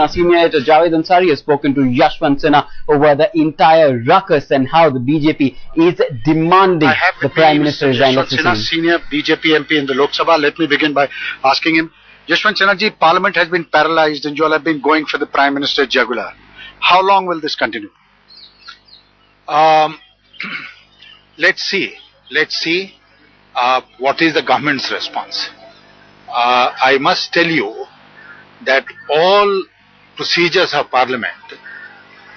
Senior editor Javed Ansari has spoken to Yashwant Sinha over the entire ruckus and how the BJP is demanding the Prime Minister resign. Yashwant Sinha, senior BJP MP in the Lok Sabha. Let me begin by asking him, Yashwant Sinha ji, Parliament has been paralyzed and you all have been going for the Prime Minister's jugular. How long will this continue? Let's see. What is the government's response? I must tell you that all procedures of Parliament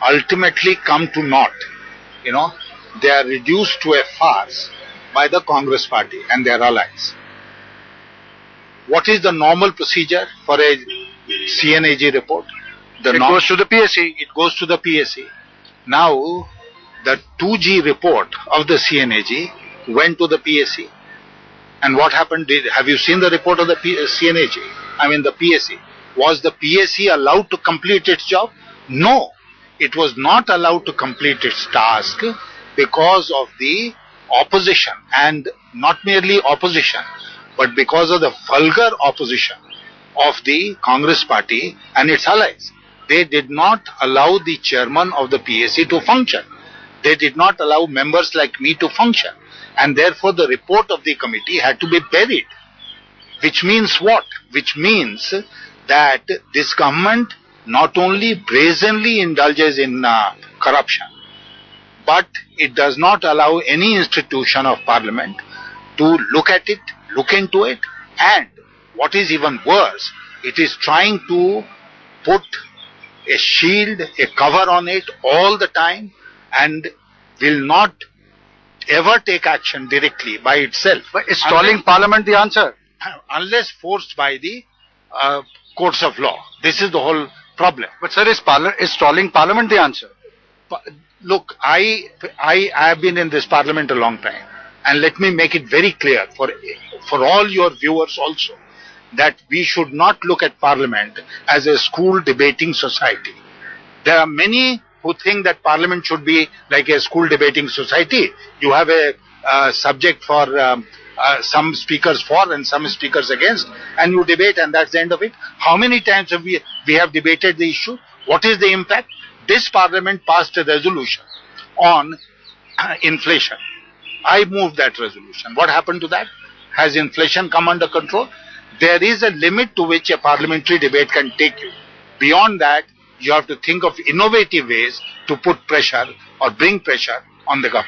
ultimately come to naught. They are reduced to a farce by the Congress party and their allies. What is the normal procedure for a CNAG report? It goes to the PSC. It goes to the PSC. Now, the 2G report of the CNAG went to the PSC. And what happened? Have you seen the report of the CNAG? I mean the PSC. Was the PSC allowed to complete its job? No. It was not allowed to complete its task because of the opposition, and not merely opposition, but because of the vulgar opposition of the Congress party and its allies. They did not allow the chairman of the PSC to function. They did not allow members like me to function. And therefore the report of the committee had to be buried. Which means what? Which means that this government not only brazenly indulges in corruption, but it does not allow any institution of Parliament to look at it, look into it, and what is even worse, it is trying to put a shield, a cover on it all the time, and will not ever take action directly by itself. But is stalling Parliament the answer? Unless forced by the courts of law. This is the whole problem. But sir, is stalling Parliament the answer? Look, I have been in this Parliament a long time, and let me make it very clear for all your viewers also, that we should not look at Parliament as a school debating society. There are many who think that Parliament should be like a school debating society. You have a subject for some speakers for and some speakers against, and you debate, and that's the end of it. How many times have we have debated the issue? What is the impact? This Parliament passed a resolution on inflation. I moved that resolution. What happened to that? Has inflation come under control? There is a limit to which a parliamentary debate can take you. Beyond that, you have to think of innovative ways to put pressure or bring pressure on the government.